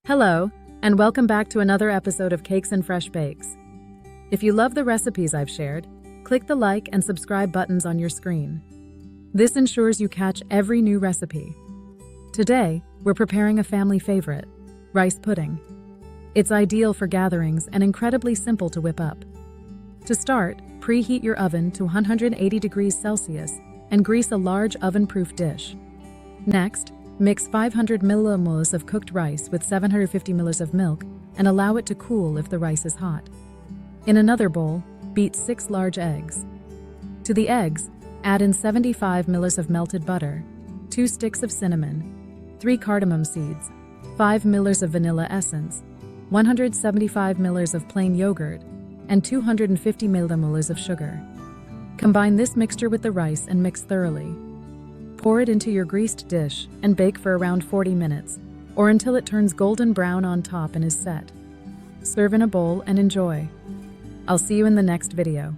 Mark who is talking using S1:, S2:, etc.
S1: Hello, and welcome back to another episode of Cakes and Fresh Bakes. If you love the recipes I've shared, click the like and subscribe buttons on your screen. This ensures you catch every new recipe. Today, we're preparing a family favorite, rice pudding. It's ideal for gatherings and incredibly simple to whip up. To start, preheat your oven to 180 degrees Celsius and grease a large oven-proof dish. Next, mix 500 milliliters of cooked rice with 750 milliliters of milk and allow it to cool if the rice is hot. In another bowl, beat 6 large eggs. To the eggs, add in 75 milliliters of melted butter, 2 sticks of cinnamon, 3 cardamom seeds, 5 milliliters of vanilla essence, 175 milliliters of plain yogurt, and 250 milliliters of sugar. Combine this mixture with the rice and mix thoroughly. Pour it into your greased dish and bake for around 40 minutes, or until it turns golden brown on top and is set. Serve in a bowl and enjoy. I'll see you in the next video.